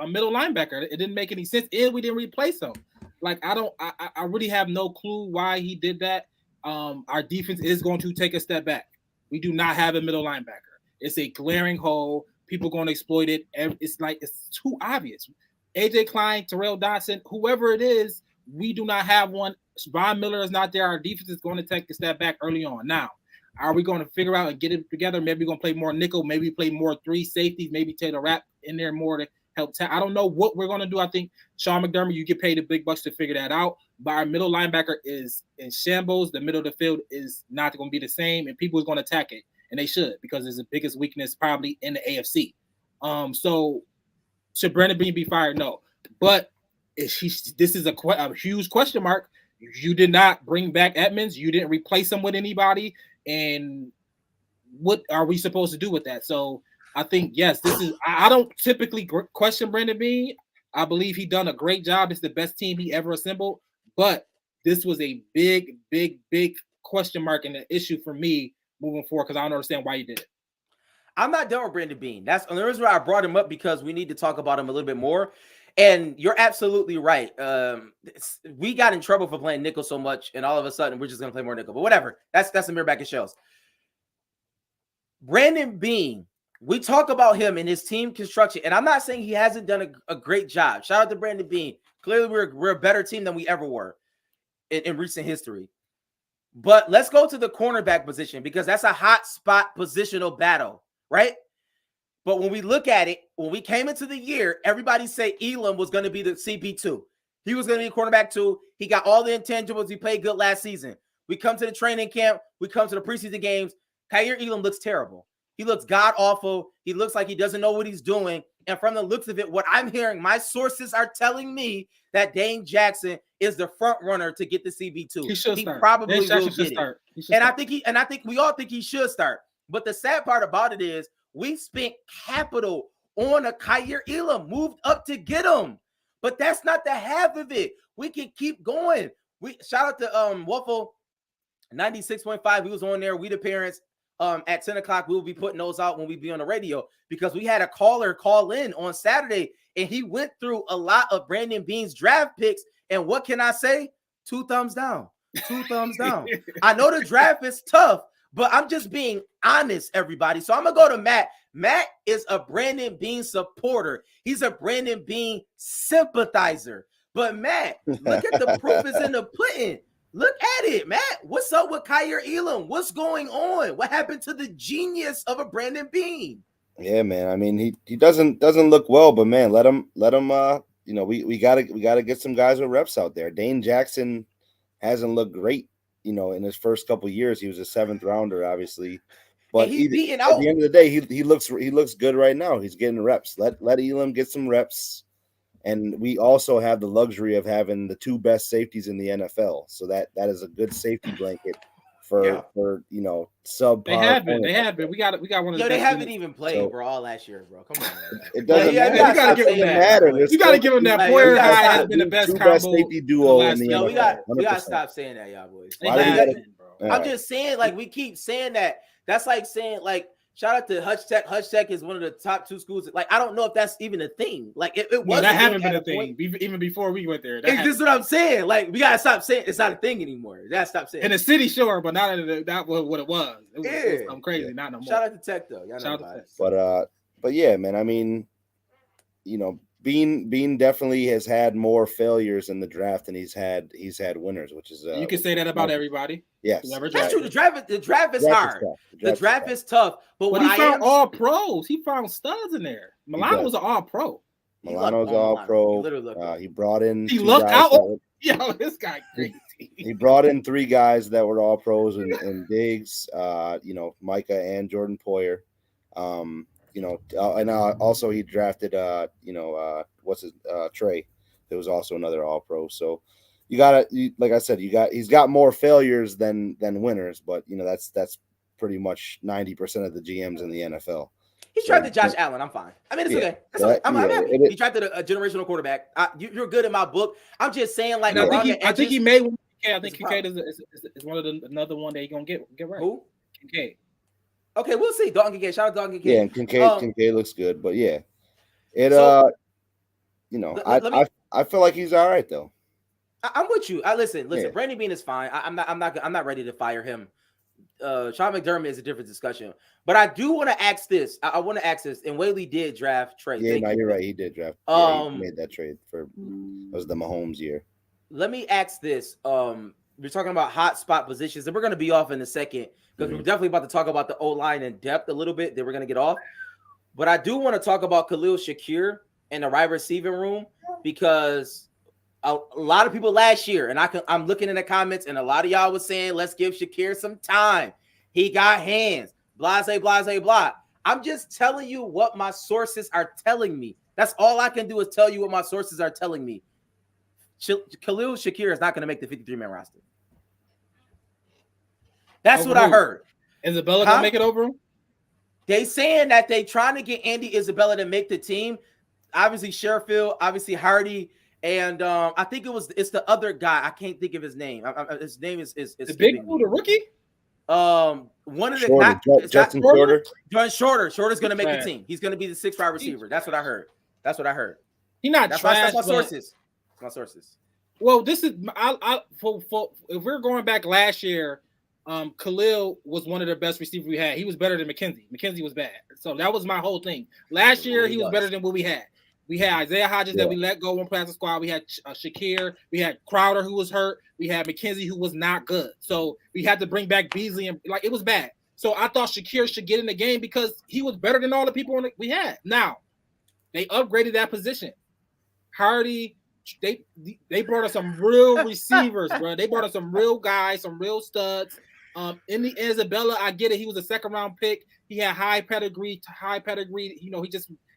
middle linebacker. It didn't make any sense, and we didn't replace him. Like I really have no clue why he did that. Our defense is going to take a step back. We do not have a middle linebacker. It's a glaring hole. People are going to exploit it. It's too obvious. AJ Klein, Terrell Dodson, whoever it is, we do not have one. Von Miller is not there. Our defense is going to take a step back early on. Now, are we going to figure out and get it together? Maybe we're going to play more nickel. Maybe play more 3 safeties. Maybe Taylor Rapp in there more to help. I don't know what we're going to do. I think Sean McDermott, you get paid the big bucks to figure that out. But our middle linebacker is in shambles. The middle of the field is not going to be the same, and people are going to attack it. And they should, because it's the biggest weakness probably in the AFC. So should Brandon Beane be fired? No. But this is a huge question mark. You did not bring back Edmonds. You didn't replace him with anybody. And what are we supposed to do with that? So I think, yes, this is. I don't typically question Brandon Beane. I believe he done a great job. It's the best team he ever assembled. But this was a big, big, big question mark and an issue for me moving forward because I don't understand why he did it. I'm not done with Brandon Beane. That's the reason why I brought him up, because we need to talk about him a little bit more. And you're absolutely right. We got in trouble for playing nickel so much, and all of a sudden we're just going to play more nickel. But whatever. That's a mirror back in shells. Brandon Beane, we talk about him and his team construction, and I'm not saying he hasn't done a great job. Shout out to Brandon Beane. Clearly, we're a better team than we ever were in recent history. But let's go to the cornerback position, because that's a hot spot positional battle, right? But when we look at it, when we came into the year, everybody said Elam was going to be the CP2. He was going to be cornerback 2. He got all the intangibles. He played good last season. We come to the training camp. We come to the preseason games. Kaiir Elam looks terrible. He looks god-awful. He looks like he doesn't know what he's doing. And from the looks of it, what I'm hearing, my sources are telling me that Dane Jackson is the front runner to get the CB2. He should start. Probably Dane will Jackson get should it. start. I think we all think he should start. But the sad part about it is we spent capital on a Kaiir Elam, moved up to get him. But that's not the half of it. We can keep going. We shout out to Waffle 96.5. He was on there. We the parents. At 10 o'clock, we will be putting those out when we be on the radio, because we had a caller call in on Saturday, and he went through a lot of Brandon Beane's draft picks. And what can I say? 2 thumbs down. 2 thumbs down. I know the draft is tough, but I'm just being honest, everybody. So I'm going to go to Matt. Matt is a Brandon Beane supporter. He's a Brandon Beane sympathizer. But Matt, look at the proof is in the pudding. Look at it, Matt. What's up with Kaiir Elam? What's going on? What happened to the genius of a Brandon Beane? Yeah, man. I mean, he doesn't look well, but man, let him we gotta get some guys with reps out there. Dane Jackson hasn't looked great, in his first couple of years. He was a 7th rounder, obviously. But he's beating out. At the end of the day, he looks good right now. He's getting reps. Let Elam get some reps. And we also have the luxury of having the 2 best safeties in the NFL. So that is a good safety blanket for subpar. They have been. We got one of they haven't even played, bro, all last year, bro. Come on, man. It doesn't matter. You gotta give them matter. You gotta give them that. Poyer guy has been the best safety duo in the NFL. We gotta stop saying that, y'all boys. I'm just saying, like, we keep saying that. That's like saying, like, shout out to Hutch Tech. Hutch Tech is one of the top 2 schools. Like, I don't know if that's even a thing. Like, it wasn't. That haven't been a thing even before we went there. It's just what I'm saying. Like, we gotta stop saying it's not a thing anymore. You gotta stop saying. In the city, sure, but not what it was. It was something crazy. Not no more. Shout out to Tech though. Y'all know about it. But yeah, man. I mean, Beane definitely has had more failures in the draft than he's had winners, which is you can say that about everybody. Yes, that's true. The draft is hard. The draft is tough. But he found all pros. He found studs in there. Milano was an all pro. Milano's all pro. He brought in. He looked out. Yo, this guy crazy. He brought in 3 guys that were all pros in Diggs, Micah and Jordan Poyer. And also he drafted Trey, that was also another all pro. So like I said, he's got more failures than winners, but that's pretty much 90% of the GMs in the NFL. He drafted Josh Allen. I'm fine. I mean, it's okay. That's okay. I'm happy. He drafted a generational quarterback. You're good in my book. I'm just saying, like, I think he made one. I think Kincaid is one of another one that he's gonna get right. Who? Kincaid. Okay, we'll see. Dalton Kincaid. Shout out to Dalton Kincaid. Yeah, and Kincaid looks good, but yeah, I feel like he's all right though. I'm with you. Listen. Yeah. Brandon Beane is fine. I'm not ready to fire him. Sean McDermott is a different discussion, but I do want to ask this. I want to ask this. And Whaley did draft Trey. Yeah, you're right. He did draft. He made that trade that was the Mahomes year. Let me ask this. We're talking about hot spot positions, and we're going to be off in a second because we're definitely about to talk about the O-line in depth a little bit. Then we're going to get off. But I do want to talk about Khalil Shakir in the wide receiving room, because a lot of people last year, and I'm looking in the comments, and a lot of y'all was saying, let's give Shakir some time. He got hands. Blase, blase, blah. I'm just telling you what my sources are telling me. That's all I can do is tell you what my sources are telling me. Khalil Shakir is not going to make the 53-man roster. That's what I heard. Isabella gonna make it over him? They saying that they trying to get Andy Isabella to make the team. Obviously, Sherfield, obviously Hardy, and I think it's the other guy. I can't think of his name. His name is the big dude, the rookie. One of the Justin Shorter. Shorter's gonna make the team. He's gonna be the 6th wide receiver. That's what I heard. He's not trash. That's my sources. My sources. Well, this is if we're going back last year, Khalil was one of the best receivers we had. He was better than McKenzie. McKenzie was bad. So that was my whole thing. Last year, he was better than what we had. We had Isaiah Hodgins that we let go on practice squad. We had Shakir. We had Crowder who was hurt. We had McKenzie who was not good. So we had to bring back Beasley and it was bad. So I thought Shakir should get in the game because he was better than all the people we had. Now they upgraded that position. Hardy, they brought us some real receivers, bro. They brought us some real guys, some real studs. In the Isabella, I get it. He was a 2nd round pick. He had high pedigree. You know,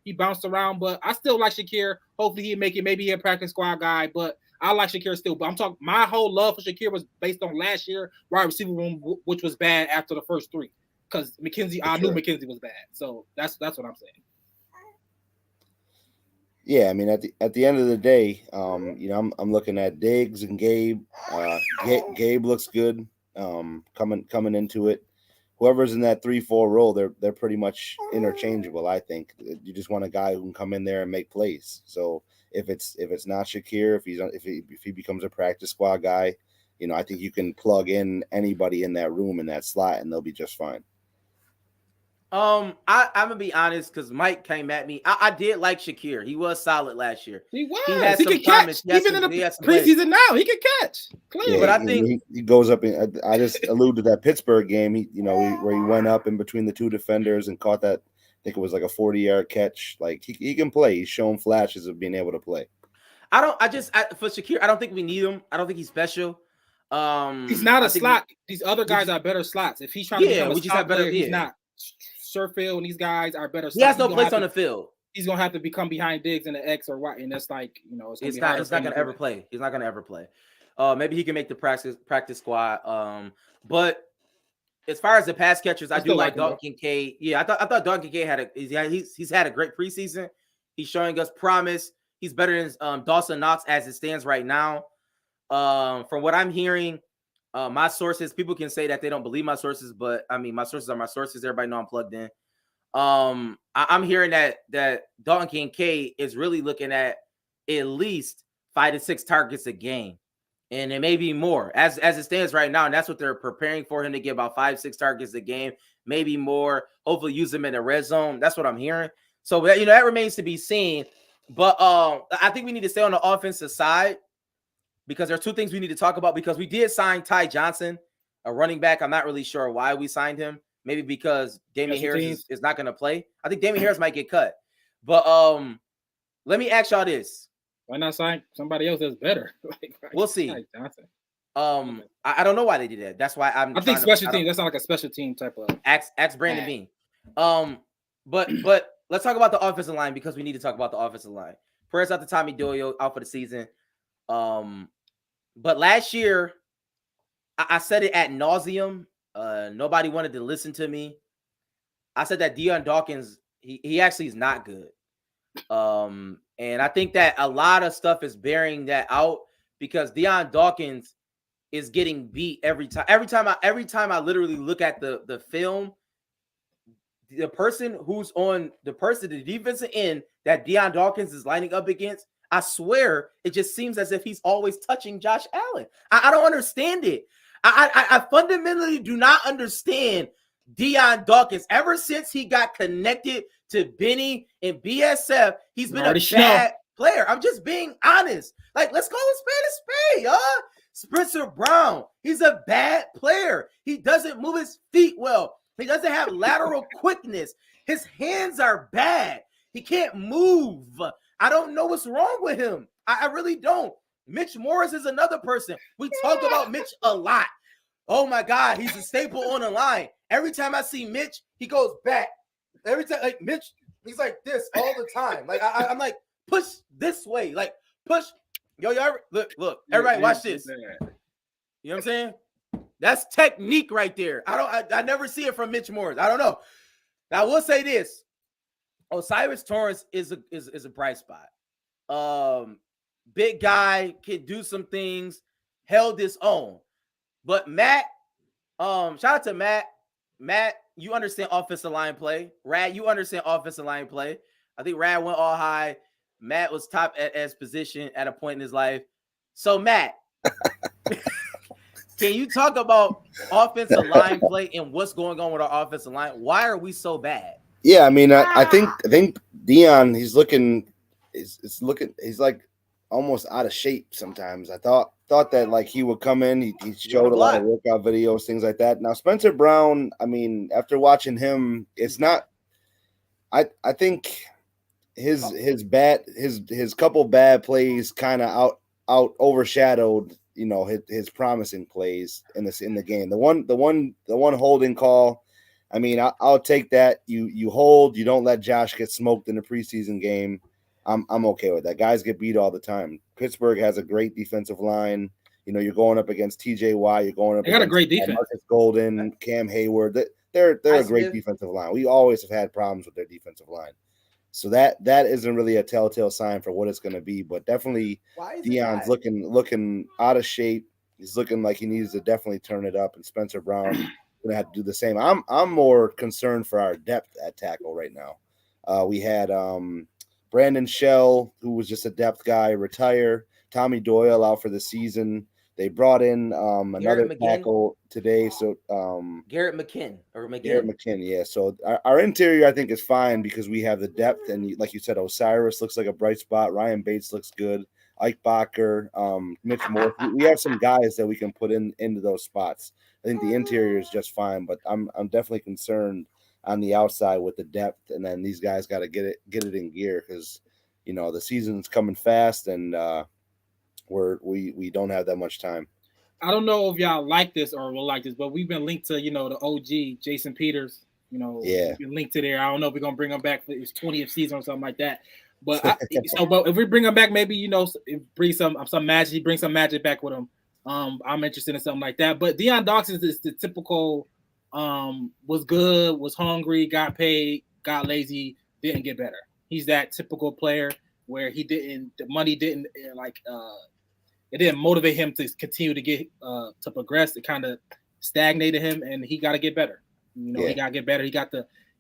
he bounced around, but I still like Shakir. Hopefully he'll make it. Maybe he'll practice squad guy, but I like Shakir still. But I'm talking, my whole love for Shakir was based on last year wide receiver room, which was bad after the first 3. Because McKenzie, I knew McKenzie was bad. So that's what I'm saying. Yeah, I mean, at the end of the day, you know, I'm looking at Diggs and Gabe. Gabe looks good. Coming into it, whoever's in that 3-4 role, they're pretty much interchangeable. I think you just want a guy who can come in there and make plays. So if it's not Shakir, if he becomes a practice squad guy, you know, I think you can plug in anybody in that room in that slot and they'll be just fine. I'm gonna be honest because Mike came at me. I did like Shakir. He was solid last year. He was. He had he some could catch. Even in the preseason now, he could catch. Clearly. Yeah, but I think he goes up. I just alluded to that Pittsburgh game. Where he went up in between the 2 defenders and caught that. I think it was like a 40-yard catch. Like he can play. He's shown flashes of being able to play. For Shakir, I don't think we need him. I don't think he's special. He's not a slot. These other guys are better slots. If he's trying to become a slot player, he's not. Sherfield and these guys are better. He has no place on the field. He's gonna have to become behind Diggs in the X or Y, and that's like, you know, it's not gonna ever play. He's not gonna ever play. Maybe he can make the practice squad. But as far as the pass catchers, I do like Dalton Kincaid. Yeah, I thought Dalton Kincaid he's had a great preseason. He's showing us promise. He's better than Dawson Knox as it stands right now. From what I'm hearing. My sources, people can say that they don't believe my sources, but I mean, my sources are my sources. Everybody know I'm plugged in. I'm hearing that Dalton Kincaid is really looking at least 5 to 6 targets a game, and it may be more as it stands right now. And that's what they're preparing for him to get, about 5-6 targets a game, maybe more. Hopefully, use him in the red zone. That's what I'm hearing. So that remains to be seen. But I think we need to stay on the offensive side, because there are 2 things we need to talk about, because we did sign Ty Johnson, a running back. I'm not really sure why we signed him. Maybe because Damian Harris is not going to play. I think Damian Harris might get cut. But let me ask y'all this. Why not sign somebody else that's better? We'll see. Ty Johnson. I don't know why they did that. That's why I think special team. That's not like a special team type of. Ask Brandon Bean. But let's talk about the offensive line, because we need to talk about the offensive line. Prayers out to Tommy Doyle, out for the season. But last year, I said it ad nauseum. Nobody wanted to listen to me. I said that Deion Dawkins, he actually is not good. And I think that a lot of stuff is bearing that out, because Deion Dawkins is getting beat every time. Every time I literally look at the film, the defensive end that Deion Dawkins is lining up against, I swear, it just seems as if he's always touching Josh Allen. I don't understand it. I fundamentally do not understand Deion Dawkins. Ever since he got connected to Benny and BSF, he's been a bad player. I'm just being honest. Like, let's call a spade a spade, Spencer Brown, he's a bad player. He doesn't move his feet well. He doesn't have lateral quickness. His hands are bad. He can't move. I don't know what's wrong with him. I really don't. Mitch Morris is another person. We talk about Mitch a lot. Oh my God, he's a staple on the line. Every time I see Mitch, he goes back. Every time, like Mitch, he's like this all the time. Like I'm like, push this way, like push. Yo, look, everybody, watch this. You know what I'm saying? That's technique right there. I never see it from Mitch Morris. I don't know. Now I will say this: Osiris Torrance is a bright spot. Big guy, can do some things, held his own. But Matt, shout out to Matt. Matt, you understand offensive line play. Rad, you understand offensive line play. I think Rad went all high. Matt was top at his position at a point in his life. So Matt, can you talk about offensive line play and what's going on with our offensive line? Why are we so bad? Yeah, I mean, I think Dion, he's like almost out of shape sometimes. I thought that like he would come in, he showed a lot of workout videos, things like that. Now Spencer Brown, I mean, after watching him, it's not. I think his couple bad plays kind of out overshadowed, you know, his promising plays in the game. The one holding call, I mean, I'll take that. You hold, you don't let Josh get smoked in the preseason game. I'm okay with that. Guys get beat all the time. Pittsburgh has a great defensive line. You know, you're going up against TJ Watt. You're going up. They got a great defense. Marcus Golden, Cam Hayward. They're a great defensive line. We always have had problems with their defensive line. So that isn't really a telltale sign for what it's going to be. But definitely, Dion's looking out of shape. He's looking like he needs to definitely turn it up. And Spencer Brown going to have to do the same. I'm more concerned for our depth at tackle right now. We had Brandon Shell, who was just a depth guy, retire. Tommy Doyle out for the season. They brought in another tackle today. So Garrett McKinn. Garrett McKinn, yeah. So our interior, I think, is fine because we have the depth. And like you said, Osiris looks like a bright spot. Ryan Bates looks good. Ike Bacher, Mitch Moore. We have some guys that we can put into those spots. I think the interior is just fine, but I'm definitely concerned on the outside with the depth, and then these guys got to get it in gear because, you know, the season's coming fast, and we don't have that much time. I don't know if y'all like this or will like this, but we've been linked to, you know, the OG Jason Peters. You know, we've been linked to there. I don't know if we're gonna bring him back for his 20th season or something like that. But but if we bring him back, maybe, you know, bring some magic. He brings some magic back with him. I'm interested in something like that. But Deion Dawkins is the typical. Was good, was hungry, got paid, got lazy, didn't get better. He's that typical player where the money didn't it didn't motivate him to continue to get to progress. It kind of stagnated him, and he got to get better. You know, he got to get better.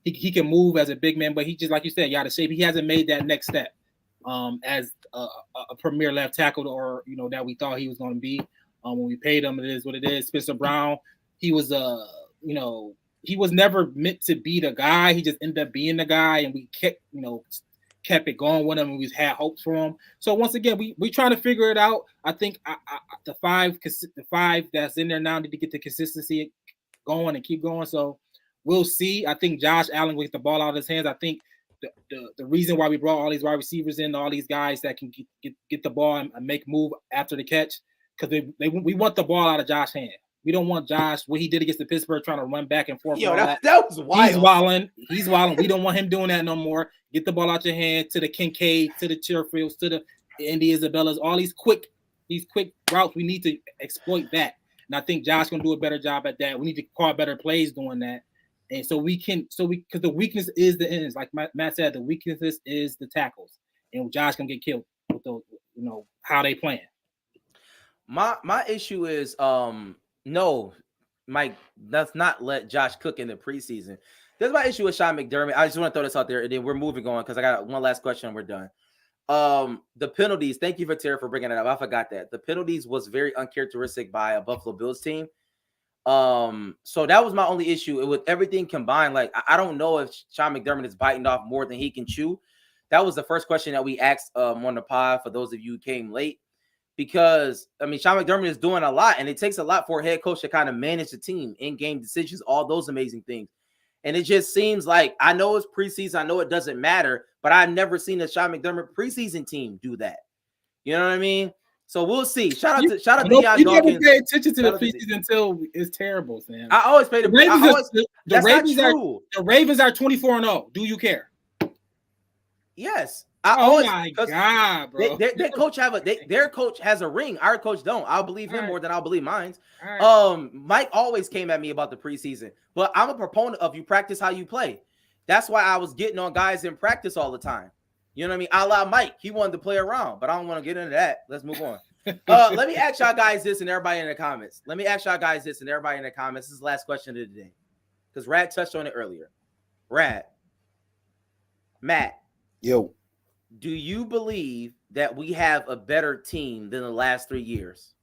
He can move as a big man, but he just, like you said, got to shape. He hasn't made that next step as a premier left tackle, or, you know, that we thought he was going to be when we paid him. It is what it is. Spencer Brown, he was you know, he was never meant to be the guy. He just ended up being the guy, and we kept it going with him, and we had hopes for him. So once again, we trying to figure it out. I think the five that's in there now need to get the consistency going and keep going. So we'll see. I think Josh Allen will get the ball out of his hands. I think the reason why we brought all these wide receivers in, all these guys that can get the ball and make move after the catch, because we want the ball out of Josh's hand. We don't want Josh, what he did against the Pittsburgh, trying to run back and forth. Yo, that was wild. He's wilding. We don't want him doing that no more. Get the ball out your hand to the Kincaid, to the Cherfields, to the Andy Isabellas, all these quick routes. We need to exploit that. And I think Josh going to do a better job at that. We need to call better plays doing that. And because the weakness is the ends. Like Matt said, the weakness is the tackles. And Josh can get killed with those, you know, how they playing. My issue is, no, Mike, let's not let Josh cook in the preseason. That's my issue with Sean McDermott. I just want to throw this out there, and then we're moving on because I got one last question and we're done. The penalties. Thank you, Tara, for bringing it up. I forgot that. The penalties was very uncharacteristic by a Buffalo Bills team. So that was my only issue. With everything combined, like, I don't know if Sean McDermott is biting off more than he can chew. That was the first question that we asked on the pod for those of you who came late. Because, I mean, Sean McDermott is doing a lot, and it takes a lot for a head coach to kind of manage the team, in-game decisions, all those amazing things. And it just seems like, I know it's preseason, I know it doesn't matter, but I've never seen a Sean McDermott preseason team do that. You know what I mean? So we'll see. Shout out to Deion Dawkins. You never pay attention to the preseason until it's terrible, Sam. I always pay the Ravens. The Ravens are 24-0. Do you care? Yes. My God, bro. Their coach their coach has a ring. Our coach don't. I'll believe him more than I'll believe mine. Right. Mike always came at me about the preseason, but I'm a proponent of you practice how you play. That's why I was getting on guys in practice all the time. You know what I mean? A la Mike, he wanted to play around, but I don't want to get into that. Let's move on. Let me ask y'all guys this and everybody in the comments. This is the last question of the day. Because Rad touched on it earlier. Rad, Matt. Yo. Do you believe that we have a better team than the last 3 years?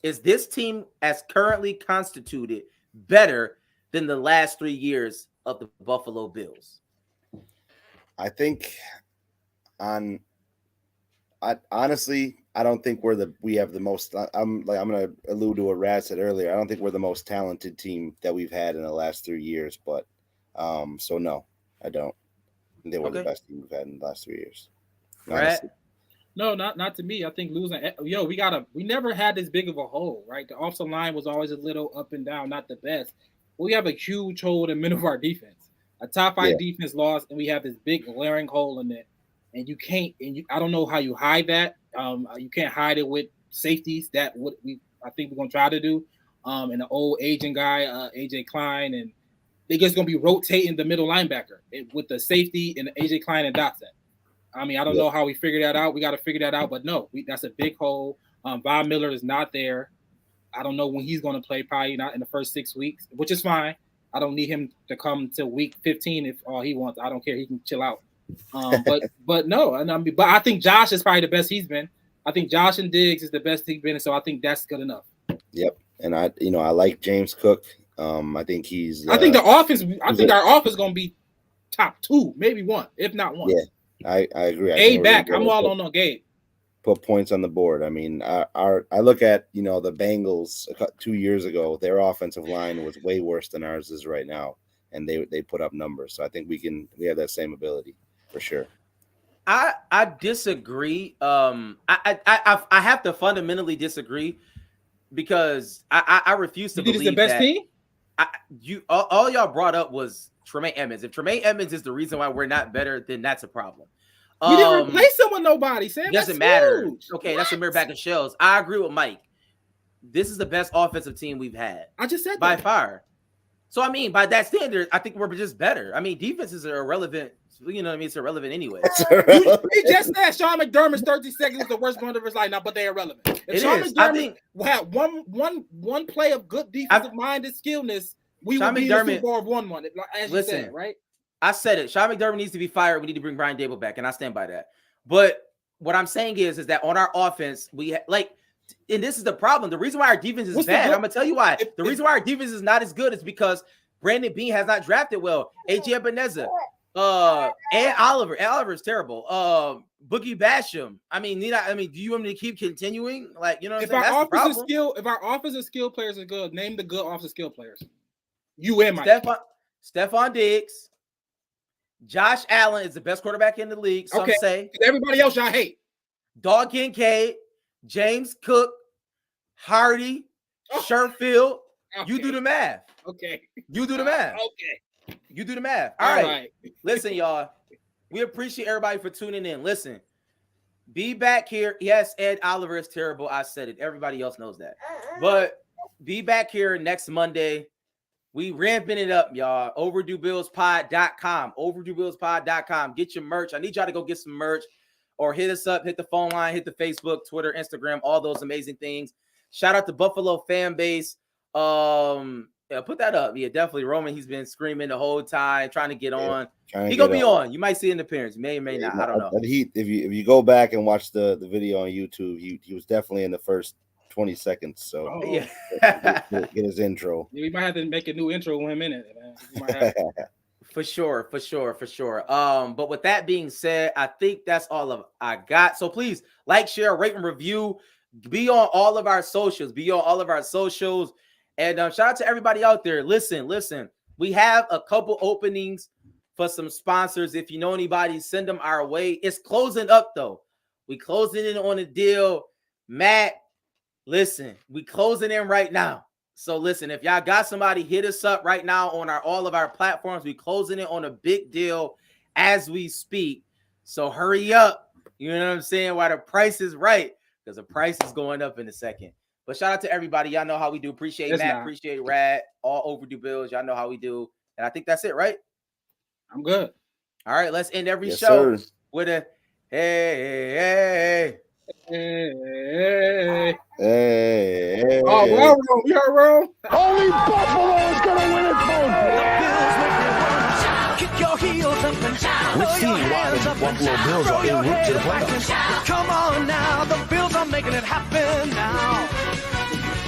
Is this team as currently constituted better than the last 3 years of the Buffalo Bills? I think honestly, I don't think we have the most. I'm going to allude to what Rad said earlier. I don't think we're the most talented team that we've had in the last 3 years. But so no, I don't. They were the best team we've had in the last 3 years. Right? No, not to me. I think losing. We never had this big of a hole, right? The offensive line was always a little up and down, not the best. But we have a huge hole in the middle of our defense. A top 5 defense lost, and we have this big glaring hole in it. And you can't. I don't know how you hide that. You can't hide it with safeties. I think we're gonna try to do. And the old aging guy, AJ Klein, and they're just gonna be rotating the middle linebacker with the safety and AJ Klein and Dotson. I mean, I don't know how we figure that out. We got to figure that out. But no, that's a big hole. Von Miller is not there. I don't know when he's going to play. Probably not in the first 6 weeks, which is fine. I don't need him to come to week 15 if all he wants. I don't care. He can chill out. But no, but I think Josh is probably the best he's been. I think Josh and Diggs is the best he's been, so I think that's good enough. Yep, and I like James Cook. I think he's. I think the offense. I think our offense is going to be top 2, maybe 1, if not 1. Yeah. I agree. Gabe back. I'm all on Gabe. Put points on the board. I mean, I look at the Bengals 2 years ago. Their offensive line was way worse than ours is right now, and they put up numbers. So I think we have that same ability for sure. I disagree. I have to fundamentally disagree because I refuse to believe it's the best that team. All y'all brought up was Tremaine Edmonds. If Tremaine Edmonds is the reason why we're not better, then that's a problem. We didn't replace him with nobody, Sam. Doesn't matter. Okay, that's a mere bag of shells. I agree with Mike. This is the best offensive team we've had. I just said by that. far. So I mean, by that standard, I think we're just better. I mean, defenses are irrelevant. You know what I mean? It's irrelevant anyway. He just said Sean McDermott's 30 seconds was the worst one of his life now, but they're irrelevant. If Sean McDermott had one play of good defensive minded skillness, we would be in the Super Bowl of 1-1. As you said, right? I said it. Sean McDermott needs to be fired. We need to bring Brian Dable back, and I stand by that. But what I'm saying is that on our offense, and this is the problem. The reason why our defense is bad, I'm gonna tell you why. The reason why our defense is not as good is because Brandon Beane has not drafted well. A.J. Ebenezer, and Oliver. And Oliver is terrible. Boogie Basham. I mean, do you want me to keep continuing? Like, you know what I'm saying? If our offensive skill players are good, name the good offensive skill players. You and Mike. Stephon Diggs. Josh Allen is the best quarterback in the league. Some say. Everybody else y'all hate. Dog Kincaid, James Cook, Hardy, Sherfield. Okay. You do the math. Okay. You do the math. Okay. You do the math. All right. Listen, y'all. We appreciate everybody for tuning in. Listen, be back here. Yes, Ed Oliver is terrible. I said it. Everybody else knows that. But be back here next Monday. We ramping it up, y'all. OverdueBillsPod.com. OverdueBillsPod.com. Get your merch. I need y'all to go get some merch or hit us up. Hit the phone line. Hit the Facebook, Twitter, Instagram, all those amazing things. Shout out to Buffalo fan base. Yeah, put that up. Yeah, definitely. Roman, he's been screaming the whole time, trying to get on. He gonna be on. You might see an appearance. May or may not. I don't know. But if you go back and watch the video on YouTube, he was definitely in the first 20 seconds. So get his intro. Yeah, we might have to make a new intro with him in it, man. For sure. But with that being said, I think that's all of I got. So please like, share, rate, and review. Be on all of our socials. And shout out to everybody out there. Listen. We have a couple openings for some sponsors. If you know anybody, send them our way. It's closing up, though. We closing in on a deal. Matt, listen, we closing in right now. So listen, if y'all got somebody, hit us up right now on all of our platforms. We closing in on a big deal as we speak. So hurry up. You know what I'm saying? Why the price is right, because the price is going up in a second. But shout out to everybody. Y'all know how we do. Appreciate Matt. Appreciate Rad. All overdue bills. Y'all know how we do. And I think that's it, right? I'm good. All right. Let's end every show with a hey. Oh, we are wrong. We are wrong. Only Buffalo is going to win it, folks. Kick your heels up and down. Let's see why the Buffalo Bills are en route to the playoffs. Come on now, the Bills are making it happen now.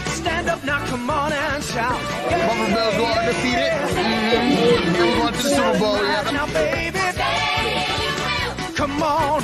Stand up now, come on and shout. Buffalo Bills go undefeated. And we're going to the Super Bowl. Yeah. Now, baby, come on.